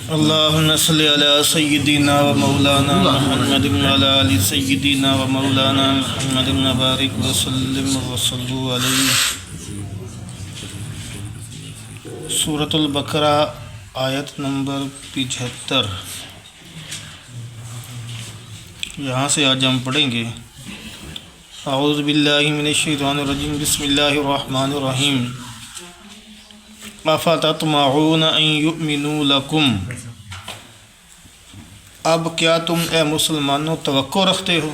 اللہم صلی علی سیدنا و مولانا محمد وعلی آل سیدنا و مولانا محمد وبارک وسلم وصلوا علیہ۔ سورۃ البقرہ آیت نمبر 75۔ یہاں سے آج ہم پڑھیں گے اعوذ باللہ من الشیطان الرجیم، بسم اللہ الرحمن الرحیم۔ افتطمعون ان یؤمنوا لکم، اب کیا تم اے مسلمانوں توقع رکھتے ہو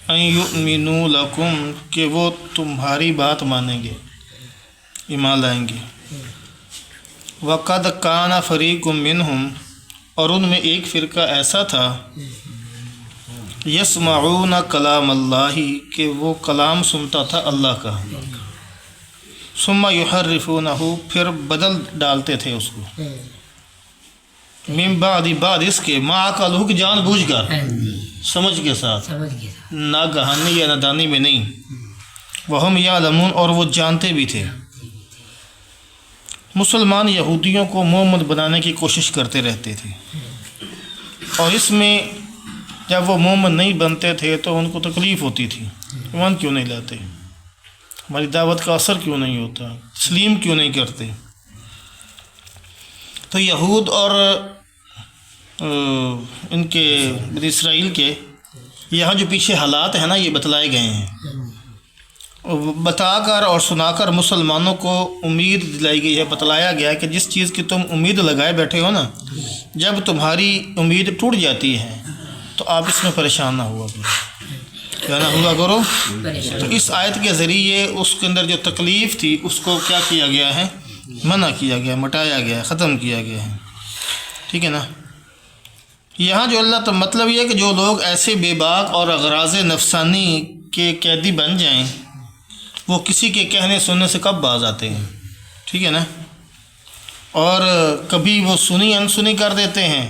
ان یؤمنوا لکم کہ وہ تمہاری بات مانیں گے، ایمان لائیں گے۔ وقد کان فریق منہم، اور ان میں ایک فرقہ ایسا تھا، یسمعون کلام اللہ کہ وہ کلام سنتا تھا اللہ کا، ثم یحرفونہ پھر بدل ڈالتے تھے اس کو، من بعد اس کے، ما عقلہ کہ جان بوجھ کر، سمجھ کے ساتھ، ناگہانی یا نادانی میں نہیں، وہم یعلمون اور وہ جانتے بھی تھے۔ مسلمان یہودیوں کو محمد بنانے کی کوشش کرتے رہتے تھے، اور اس میں جب وہ مومن نہیں بنتے تھے تو ان کو تکلیف ہوتی تھی، ایمان کیوں نہیں لاتے، ہماری دعوت کا اثر کیوں نہیں ہوتا، تسلیم کیوں نہیں کرتے۔ تو یہود اور ان کے بنی اسرائیل کے یہاں جو پیچھے حالات ہیں نا، یہ بتلائے گئے ہیں، بتا کر اور سنا کر مسلمانوں کو امید دلائی گئی ہے، بتلایا گیا ہے کہ جس چیز کی تم امید لگائے بیٹھے ہو نا، جب تمہاری امید ٹوٹ جاتی ہے تو آپ اس میں پریشان نہ ہوا کرو، کیا نہ ہوا کرو۔ تو اس آیت کے ذریعے اس کے اندر جو تکلیف تھی اس کو کیا کیا گیا ہے، منع کیا گیا، مٹایا گیا ہے، ختم کیا گیا ہے، ٹھیک ہے نا۔ یہاں جو اللہ تو مطلب یہ ہے کہ جو لوگ ایسے بے باک اور اغراض نفسانی کے قیدی بن جائیں، وہ کسی کے کہنے سننے سے کب باز آتے ہیں، ٹھیک ہے نا، اور کبھی وہ سنی انسنی کر دیتے ہیں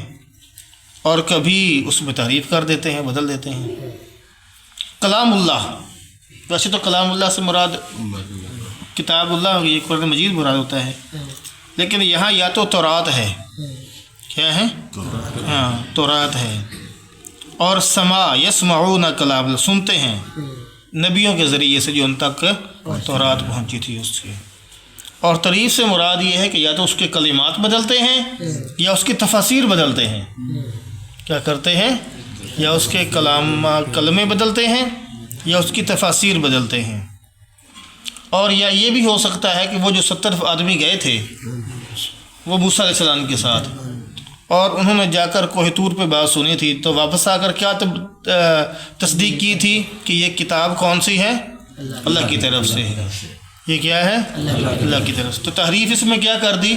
اور کبھی اس میں تعریف کر دیتے ہیں، بدل دیتے ہیں۔ کلام اللہ، ویسے تو کلام اللہ سے مراد کتاب اللہ، یہ قرآن مجید مراد ہوتا ہے، لیکن یہاں یا تو تورات ہے، کیا ہے، ہاں تورات ہے، اور سماع، یسمعون کلام اللہ، سنتے ہیں نبیوں کے ذریعے سے جو ان تک تورات پہنچی تھی اس سے۔ اور تعریف سے مراد یہ ہے کہ یا تو اس کے کلمات بدلتے ہیں یا اس کی تفاسیر بدلتے ہیں، کیا کرتے ہیں، یا اس کے کلمے بدلتے ہیں یا اس کی تفاسیر بدلتے ہیں۔ اور یا یہ بھی ہو سکتا ہے کہ وہ جو 70 آدمی گئے تھے وہ موسیٰ علیہ السلام کے ساتھ، اور انہوں نے جا کر کوہ طور پہ بات سنی تھی، تو واپس آ کر کیا تصدیق کی تھی کہ یہ کتاب کون سی ہے، اللہ کی طرف سے ہے، یہ کیا ہے، اللہ کی طرف سے۔ تو تحریف اس میں کیا کر دی،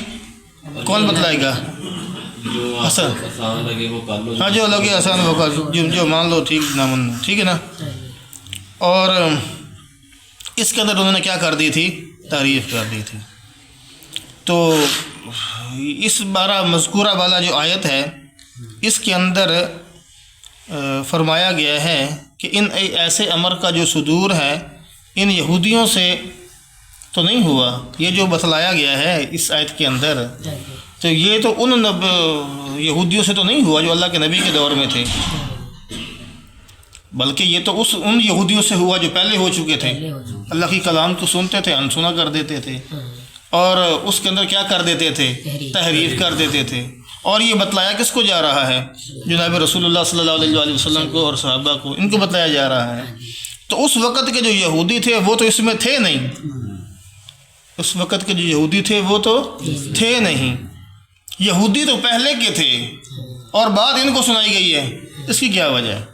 کون بتلائے گا، حسن، ہاں جو لگے آسان ہوگا، جو مان لو ٹھیک، نہ مان لو ٹھیک ہے نا۔ اور اس کے اندر انہوں نے کیا کر دی تھی، تعریف کر دی تھی۔ تو اس بارہ مذکورہ والا جو آیت ہے، اس کے اندر فرمایا گیا ہے کہ ان ایسے امر کا جو صدور ہے ان یہودیوں سے تو نہیں ہوا، یہ جو بتلایا گیا ہے اس آیت کے اندر، تو یہ تو ان یہودیوں سے تو نہیں ہوا جو اللہ کے نبی کے دور میں تھے، بلکہ یہ تو ان یہودیوں سے ہوا جو پہلے ہو چکے تھے، اللہ کی کلام کو سنتے تھے، انسنا کر دیتے تھے، اور اس کے اندر کیا کر دیتے تھے، تحریف کر دیتے تھے۔ اور یہ بتلایا کس کو جا رہا ہے، جناب رسول اللہ صلی اللہ علیہ وآلہ وسلم کو اور صحابہ کو، ان کو بتلایا جا رہا ہے۔ تو اس وقت کے جو یہودی تھے وہ تو اس میں تھے نہیں، اس وقت کے جو یہودی تھے وہ تو تھے نہیں، یہودی تو پہلے کے تھے اور بات ان کو سنائی گئی ہے، اس کی کیا وجہ ہے،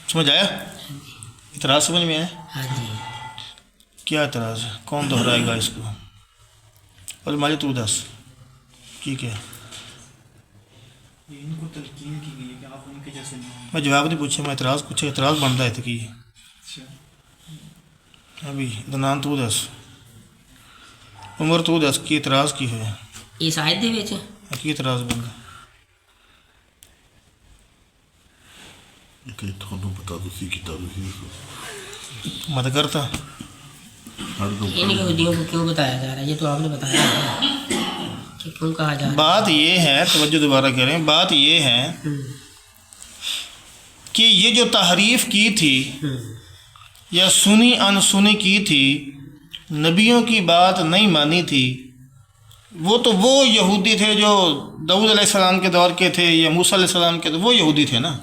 سمجھ آیا، اعتراض سمجھ میں آیا، کیا اعتراض ہے، کون دہرائے گا اس کو، اور ماجد تو دس کی کیا، میں جواب نہیں پوچھا، میں اعتراض پوچھا، اعتراض بنتا ہے تکی ابھی دنان تو دس، عمر تو دس کی اعتراض کی ہے اس آیت دے وچ کی اعتراض بنتا کہ تھانوں بتا دو سی کتاب ہی مت کرتا ان یہودیوں کو کیوں بتایا جا رہا ہے؟ یہ تو آپ نے بتایا ہے کہ کیوں کہا جا رہا ہے. بات یہ ہے، توجہ دوبارہ کریں، بات یہ ہے کہ یہ جو تحریف کی تھی یا سنی انسنی کی تھی، نبیوں کی بات نہیں مانی تھی، وہ یہودی تھے جو داؤد علیہ السلام کے دور کے تھے یا موسیٰ علیہ السلام کے، وہ یہودی تھے نا.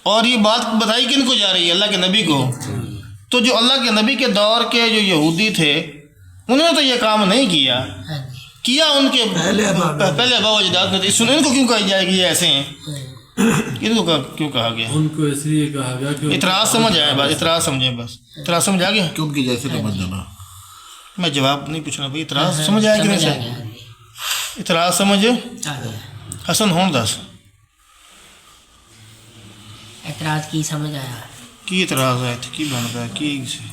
اور یہ بات بتائی کن کو جا رہی ہے؟ اللہ کے نبی کو. تو جو اللہ کے نبی کے دور کے جو یہودی تھے انہوں نے تو یہ کام نہیں کیا ان کے پہلے آباء و اجداد نے. ان کو کیوں کہا جائے کہ یہ ایسے ہیں؟ ان کو کیوں کہا گیا؟ ان کو اس لیے کہا گیا کہ اعتراض سمجھ آئے، بس اعتراض سمجھیں، بس اعتراض سمجھ آ گیا کہ ان کی جیسے سمجھ جانا. میں جواب نہیں پوچھنا بھائی، اعتراض سمجھ آیا کہ نہیں سر؟ اعتراض سمجھ حسن ہون دس اعتراض کی سمجھ آیا کی اعتراض ہے کی بن رہا ہے کی سے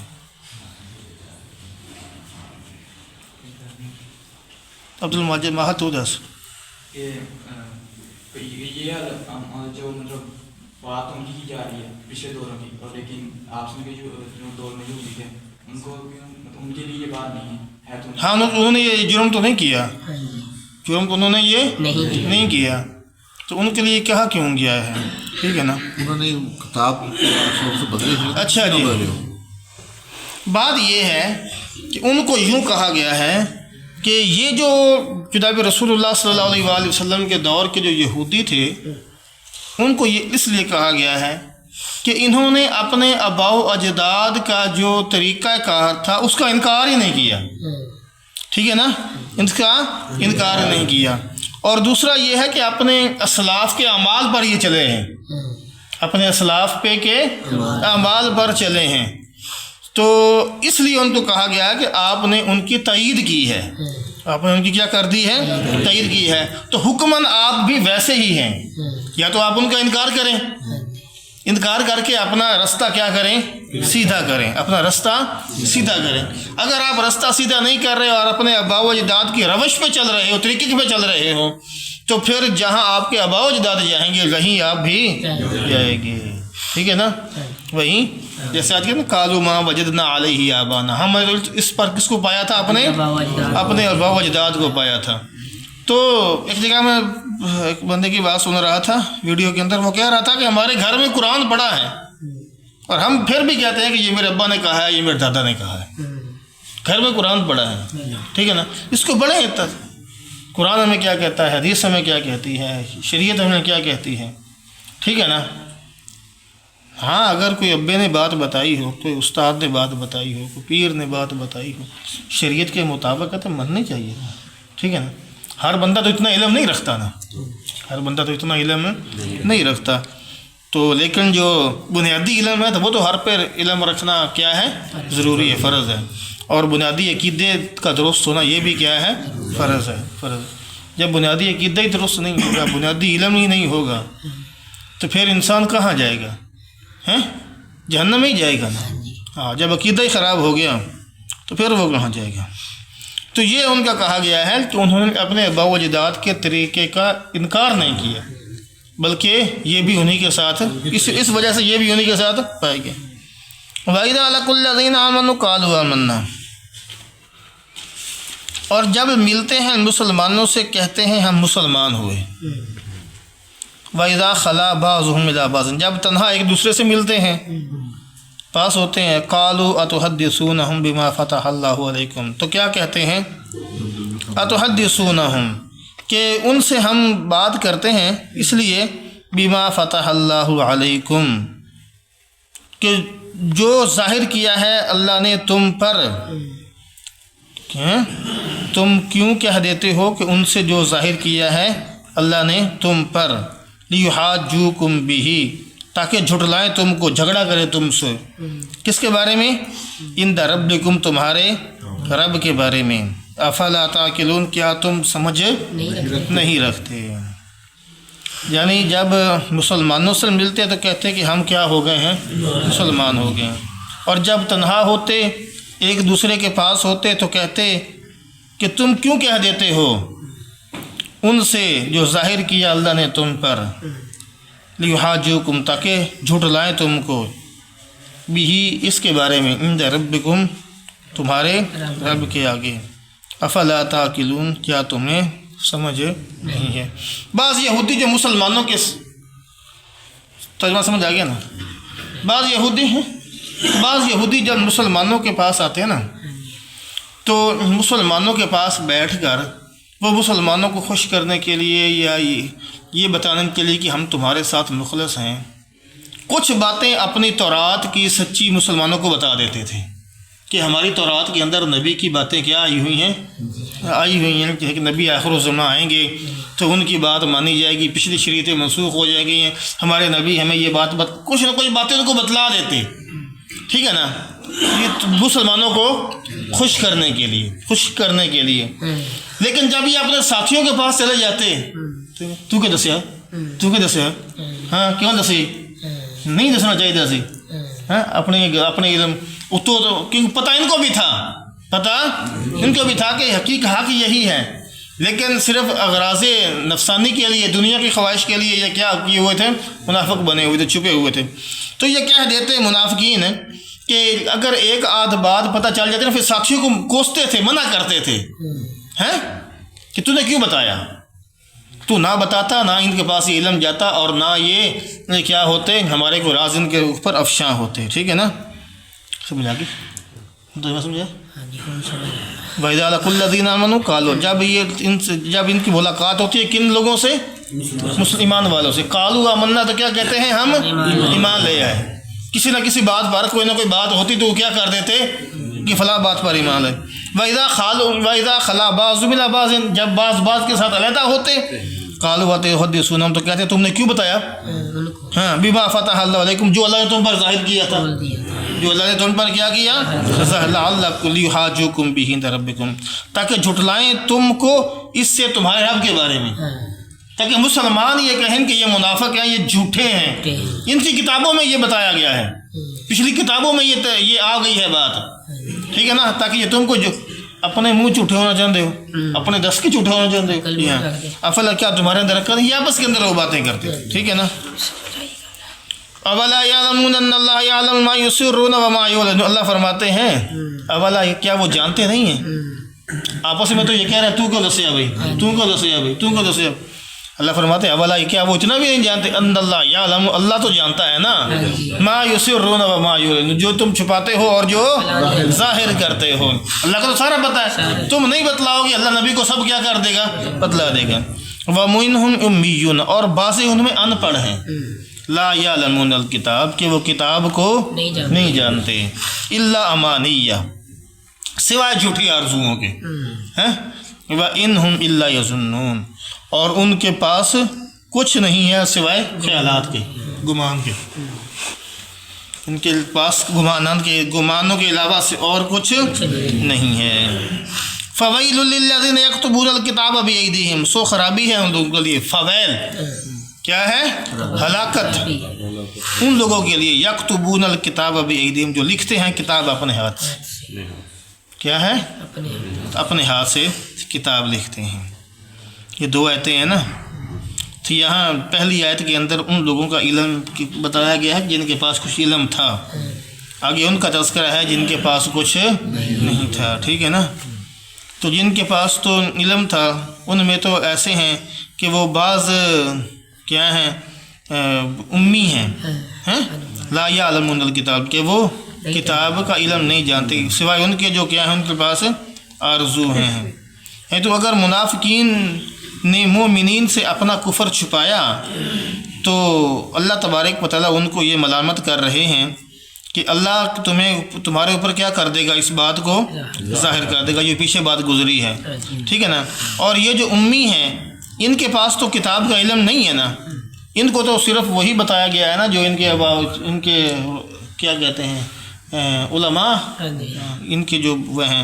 عبد الماجد ماہر تو دس. یہ جو مطلب بات ان کی جا رہی ہے پچھلے دوروں کی، اور لیکن آپ کے جو دور میں جو لکھے ان کو ان کے لیے یہ بات نہیں ہے تو ہاں انہوں نے یہ جرم تو نہیں کیا، جرم تو انہوں نے یہ نہیں کیا، تو ان کے لیے کہا کیوں گیا ہے؟ ٹھیک ہے نا. انہوں نے کتاب سے بدلے تھے. اچھا جی، بات یہ ہے کہ ان کو یوں کہا گیا ہے کہ یہ جو جناب رسول اللہ صلی اللہ علیہ وآلہ وسلم کے دور کے جو یہودی تھے ان کو یہ اس لیے کہا گیا ہے کہ انہوں نے اپنے آباء و اجداد کا جو طریقہ کار تھا اس کا انکار ہی نہیں کیا. ٹھیک ہے نا، اس کا انکار نہیں کیا. اور دوسرا یہ ہے کہ اپنے اسلاف کے اعمال پر یہ چلے ہیں، اپنے اسلاف پہ کے اعمال پر چلے ہیں. تو اس لیے ان کو کہا گیا کہ آپ نے ان کی تائید کی ہے، آپ نے ان کی کیا کر دی ہے؟ تائید کی ہے. تو حکماً آپ بھی ویسے ہی ہیں، یا تو آپ ان کا انکار کریں، انکار کر کے اپنا رستہ کیا کریں؟ سیدھا کریں، اپنا رستہ سیدھا کریں. اگر آپ رستہ سیدھا نہیں کر رہے اور اپنے آباء و اجداد کی روش پہ چل رہے ہو، طریقے پہ چل رہے ہو، تو پھر جہاں آپ کے آباء و اجداد جائیں گے وہیں آپ بھی جائیں گے. ٹھیک ہے نا، وہیں جیسے آج کے نا قالوا ما وجدنا علیہ آبانا، ہم اس پر کس کو پایا تھا؟ اپنے آباء و اجداد کو پایا تھا. تو ایک جگہ میں ایک بندے کی بات سن رہا تھا ویڈیو کے اندر، وہ کہہ رہا تھا کہ ہمارے گھر میں قرآن پڑھا ہے اور ہم پھر بھی کہتے ہیں کہ یہ میرے ابا نے کہا ہے، یہ میرے دادا نے کہا ہے. گھر میں قرآن پڑھا ہے، ٹھیک ہے نا. اس کو بڑے قرآن ہمیں کیا کہتا ہے، حدیث ہمیں کیا کہتی ہے، شریعت ہمیں کیا کہتی ہے. ٹھیک ہے نا. ہاں اگر کوئی ابے نے بات بتائی ہو، کوئی استاد نے بات بتائی ہو، کوئی پیر نے بات بتائی ہو، شریعت کے مطابق تو ماننی چاہیے. ٹھیک ہے نا. ہر بندہ تو اتنا علم نہیں رکھتا نا، ہر بندہ تو اتنا علم نہیں رکھتا. تو لیکن جو بنیادی علم ہے تو وہ تو ہر پر علم رکھنا کیا ہے؟ ضروری ہے، فرض ہے. اور بنیادی عقیدے کا درست ہونا یہ بھی کیا ہے؟ فرض ہے. فرض. جب بنیادی عقیدہ ہی درست نہیں ہوگا، بنیادی علم ہی نہیں ہوگا، تو پھر انسان کہاں جائے گا؟ جہنم ہی جائے گا نا. ہاں، جب عقیدہ ہی خراب ہو گیا تو پھر وہ کہاں جائے گا؟ تو یہ ان کا کہا گیا ہے کہ انہوں نے اپنے آباء و اجداد کے طریقے کا انکار نہیں کیا، بلکہ یہ بھی انہی کے ساتھ، اس وجہ سے یہ بھی انہی کے ساتھ پائے گئے. وَإِذَا لَقُوا الَّذِينَ آمَنُوا قَالُوا آمَنَّا، اور جب ملتے ہیں مسلمانوں سے کہتے ہیں ہم مسلمان ہوئے. وَإِذَا خَلَا بَعْضُهُمْ إِلَىٰ بَعْضٍ، جب تنہا ایک دوسرے سے ملتے ہیں، پاس ہوتے ہیں. قَالُوا أَتُحَدِّثُونَهُمْ بِمَا فَتَحَ اللَّهُ عَلَيْكُمْ، تو کیا کہتے ہیں؟ أَتُحَدِّثُونَهُمْ، کہ ان سے ہم بات کرتے ہیں اس لیے بِمَا فَتَحَ اللَّهُ عَلَيْكُمْ، کہ جو ظاہر کیا ہے اللہ نے تم پر. تم کیوں کہہ دیتے ہو کہ ان سے جو ظاہر کیا ہے اللہ نے تم پر؟ لِيُحَاجُّوكُمْ بِهِ، تاکہ جھٹلائیں تم کو، جھگڑا کرے تم سے. کس کے بارے میں؟ عند ربکم، تمہارے رب کے بارے میں. افلا تعقلون، کیا تم سمجھ نہیں رکھتے؟ یعنی جب مسلمانوں سے ملتے تو کہتے کہ ہم کیا ہو گئے ہیں؟ مسلمان ہو گئے. اور جب تنہا ہوتے، ایک دوسرے کے پاس ہوتے، تو کہتے کہ تم کیوں کہہ دیتے ہو ان سے جو ظاہر کیا اللہ نے تم پر. لیحاجوکم، تاکہ جھٹلائیں تم کو. بھی اس کے بارے میں عند ربکم تمہارے رب کے آگے افلا تعقلون کیا تمہیں سمجھ نہیں ہے. بعض یہودی جو مسلمانوں کے ترجمہ سمجھ آ گیا نا. بعض یہودی جب مسلمانوں کے پاس آتے ہیں نا تو مسلمانوں کے پاس بیٹھ کر وہ مسلمانوں کو خوش کرنے کے لیے یا یہ بتانے کے لیے کہ ہم تمہارے ساتھ مخلص ہیں کچھ باتیں اپنی تورات کی سچی مسلمانوں کو بتا دیتے تھے کہ ہماری تورات کے اندر نبی کی باتیں کیا آئی ہوئی ہیں کہ نبی آخر الزماں آئیں گے تو ان کی بات مانی جائے گی, پچھلی شریعتیں منسوخ ہو جائیں گی, ہمارے نبی ہمیں یہ بات کچھ نہ کچھ باتیں ان کو بتلا دیتے. ٹھیک ہے نا, یہ مسلمانوں کو خوش کرنے کے لیے. لیکن جب یہ اپنے ساتھیوں کے پاس چلے جاتے تو کیا دسیا ہاں کیوں دسی نہیں دسنا چاہیے تھا ہاں اپنے علم تو کیونکہ پتہ ان کو بھی تھا کہ حق یہی ہے, لیکن صرف اغراض نفسانی کے لیے دنیا کی خواہش کے لیے یہ کیا کیے ہوئے تھے, منافق بنے ہوئے تھے, چھپے ہوئے تھے. تو یہ کہہ دیتے منافقین کہ اگر ایک آدھ بات پتہ چل جاتی نا پھر ساتھیوں کو کوستے تھے, منع کرتے تھے ہیں کہ تو نے کیوں بتایا, تو نہ بتاتا نہ ان کے پاس یہ علم جاتا اور نہ یہ کیا ہوتے ہمارے کو راز ان کے اوپر افشاں ہوتے. ٹھیک ہے نا, سمجھ آ گئی تو سمجھا. وَإِذَا لَقُوا الَّذِينَ آمَنُوا قَالُوا جب ان کی ملاقات ہوتی ہے کن لوگوں سے, ایمان والوں سے, قَالُوا آمَنَّا تو کیا کہتے ہیں ہم ایمان لے آئے. کسی نہ کسی بات پر کوئی نہ کوئی بات ہوتی تو وہ کیا کر دیتے کہ فلاں بات پر ایمان لے. وَإِذَا خَلَا بَعْضُهُمْ إِلَىٰ بَعْضٍ جب بعض کے ساتھ علیحدہ ہوتے قَالُوا وَيُحَدِّثُونَ تو کہتے تم نے کیوں بتایا ہاں بِمَا فَتَحَ اللَّهُ عَلَيْكُمْ جو اللہ نے تم پر ظاہر کیا تھا, جو اللہ نے تم پر کیا لَعَلَّكُمْ لِيُحَاجُّوكُمْ بِهِ عِندَ رَبِّكُمْ تاکہ جھٹلائیں تم کو اس سے تمہارے رب کے بارے میں, تاکہ مسلمان یہ کہیں کہ یہ منافق ہیں, یہ جھوٹے ہیں, ان کی کتابوں میں یہ بتایا گیا ہے, پچھلی کتابوں میں یہ آ گئی ہے بات. ٹھیک ہے نا, تاکہ یہ تم کو جو اپنے منہ جھوٹے ہونا چاہتے ہو, اپنے دس کے جھوٹے ہونا چاہتے ہو, افلا کیا تمہارے اندر رکھا یہ آپس کے اندر وہ باتیں کرتے. ٹھیک ہے نا. اولا یعلمون ان اللہ یعلم ما یسرون وما یعلنون اللہ فرماتے ہیں اولا کیا وہ جانتے نہیں ہیں آپس میں تو یہ کہہ رہے ہیں تو کیوں دسیا بھائی. اللہ فرماتے ہیں اولا کیا وہ اتنا بھی نہیں جانتے ان اللہ یعلم اللہ تو جانتا ہے نا ما یسرون وما یعلنون جو تم چھپاتے ہو اور جو ظاہر کرتے ہو. اللہ کو تو سارا پتہ ہے, تم نہیں بتلاؤ گے اللہ نبی کو سب کیا کر دے گا بتلا دے گا. وَمِنْهُمْ أُمِّيُّونَ اور بعض ان میں ان پڑھ ہیں لا یعلمون الکتاب کہ وہ کتاب کو نہیں جانتے الا امانیہ سوائے جھوٹی آرزوؤں کے وَإِنْهُمْ إِلَّا يَظُنُّونَ اور ان کے پاس کچھ نہیں ہے سوائے خیالات کے, گمان کے, ان کے پاس گمانوں کے علاوہ سے اور کچھ نہیں ہے. فَوَيْلٌ لِّلَّذِينَ يَكْتُبُونَ الْكِتَابَ بِأَيْدِيهِمْ سو خرابی ہے ان لوگوں کے لیے. فویل کیا ہے ہلاکت ان لوگوں کے لیے یکتبون الکتاب بایدیہم جو لکھتے ہیں کتاب اپنے ہاتھ سے. کیا ہے اپنے ہاتھ سے کتاب لکھتے ہیں. یہ دو آیتیں ہیں نا, تو یہاں پہلی آیت کے اندر ان لوگوں کا علم بتایا گیا ہے جن کے پاس کچھ علم تھا, آگے ان کا تذکرہ ہے جن کے پاس کچھ نہیں تھا. ٹھیک ہے نا. تو جن کے پاس تو علم تھا ان میں تو ایسے ہیں کہ وہ بعض کیا ہیں امی ہیں لا یعلمون الکتاب کہ وہ کتاب کا علم نہیں جانتے سوائے ان کے جو کیا ہیں ان کے پاس آرزو ہیں. تو اگر منافقین نے مومنین سے اپنا کفر چھپایا تو اللہ تبارک و تعالیٰ ان کو یہ ملامت کر رہے ہیں کہ اللہ تمہارے اوپر کیا کر دے گا, اس بات کو ظاہر کر دے گا, یہ پیچھے بات گزری ہے. ٹھیک ہے نا. اور یہ جو امی ہیں ان کے پاس تو کتاب کا علم نہیں ہے نا, ان کو تو صرف وہی بتایا گیا ہے نا جو ان کے کیا کہتے ہیں علماء, ان کے جو وہ ہیں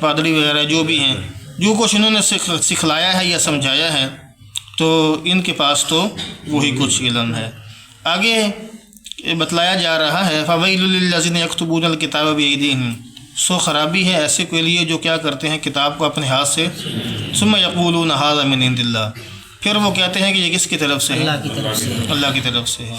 پادری وغیرہ جو بھی ہیں, جو کچھ انہوں نے سکھلایا ہے یا سمجھایا ہے تو ان کے پاس تو وہی کچھ علم ہے. آگے بتلایا جا رہا ہے فَوَيْلٌ لِّلَّذِينَ يَكْتُبُونَ الْكِتَابَ بِأَيْدِيهِمْ سو خرابی ہے ایسے کے لیے جو کیا کرتے ہیں کتاب کو اپنے ہاتھ سے ثُمَّ يَقُولُونَ هَٰذَا مِنْ عِندِ اللَّهِ پھر وہ کہتے ہیں کہ یہ کس کی طرف سے ہے, اللہ کی طرف سے ہے.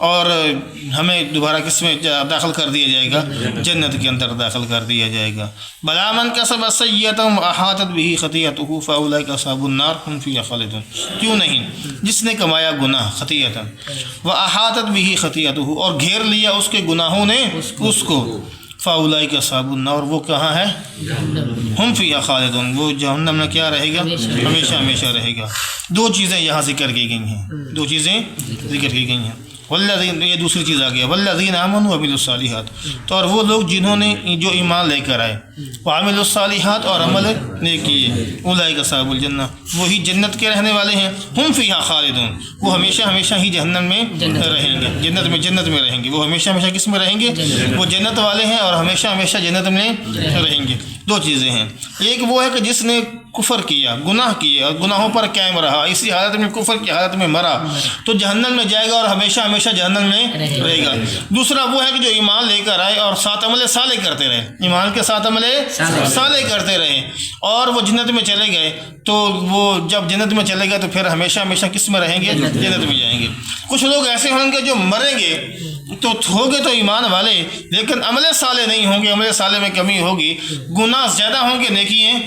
اور ہمیں دوبارہ کس میں داخل کر دیا جائے گا؟ جنت کے اندر داخل کر دیا جائے گا. بلا من کسب سیئۃ احاطت به خطیئتہ فاولئک اصحاب النار هم فیہا خالدون. کیوں نہیں؟ جس نے کمایا گناہ خطیئۃ واحاطت به خطیئتہ اور گھیر لیا اس کے گناہوں نے اس کو، فاولئک اصحاب النار وہ کہاں ہے؟ ہم فیہا خالدون وہ جہنم میں کیا رہے گا؟ ہمیشہ ہمیشہ رہے گا. دو چیزیں یہاں ذکر کی گئی ہیں، دو چیزیں ذکر کی گئی ہیں. والذین، یہ دوسری چیز آ گیا، والذین آمنوا وعملوا الصالحات، تو اور وہ لوگ جنہوں نے جو ایمان لے کر آئے، وعملوا الصالحات اور عمل نیک کیے، اولئک اصحاب الجنہ وہی جنت کے رہنے والے ہیں، ہم فیہا خالدون وہ ہمیشہ ہمیشہ ہی جہنم میں رہیں گے، جنت میں رہیں گے. وہ ہمیشہ ہمیشہ کس میں رہیں گے؟ وہ جنت والے ہیں اور ہمیشہ ہمیشہ جنت میں رہیں گے. دو چیزیں ہیں، ایک وہ ہے کہ جس نے کفر کیا، گناہ کیے اور گناہوں پر قائم رہا، اسی حالت میں کفر کی حالت میں مرا تو جہنم میں جائے گا اور ہمیشہ ہمیشہ جہنم میں رہے گا. دوسرا وہ ہے کہ جو ایمان لے کر آئے اور ساتھ عمل صالح کرتے رہے، ایمان کے ساتھ عمل صالح کرتے رہے اور وہ جنت میں چلے گئے، تو وہ جب جنت میں چلے گئے تو پھر ہمیشہ ہمیشہ کس میں رہیں گے؟ جنت میں جائیں گے. کچھ لوگ ایسے ہوں گے جو مریں گے تو ہوں گے تو ایمان والے، لیکن عمل صالح نہیں ہوں گے، عمل صالح میں کمی ہوگی، گناہ زیادہ ہوں گے، نیکیاں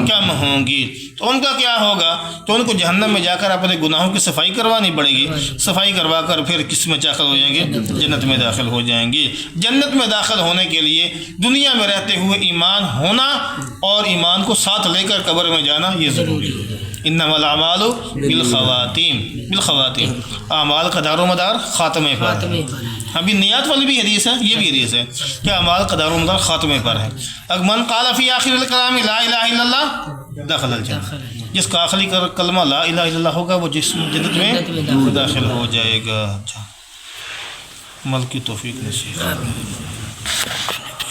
کم ہوں گی. تو ان کا کیا ہوگا؟ تو ان کو جہنم میں جا کر اپنے گناہوں کی صفائی کروانی پڑے گی، صفائی کروا کر پھر کس میں داخل ہو جائیں گے؟ جنت میں داخل ہو جائیں گے. جنت میں داخل ہونے کے لیے دنیا میں رہتے ہوئے ایمان ہونا اور ایمان کو ساتھ لے کر قبر میں جانا یہ ضروری ہے. انما الاعمال بالخواتیم، اعمال کا دار و مدار خاتمے پر ہے. ابھی نیات والی بھی حدیث ہے، یہ بھی حدیث ہے کہ اعمال کا دار و مدار خاتمے پر ہے. من قال فی آخر الکلام لا الہ الا اللہ دخل الجنہ، جس کا آخری کلمہ لا الہ الا اللہ ہوگا وہ جس جنت میں داخل ہو جائے گا. عمل کی توفیق نصیب.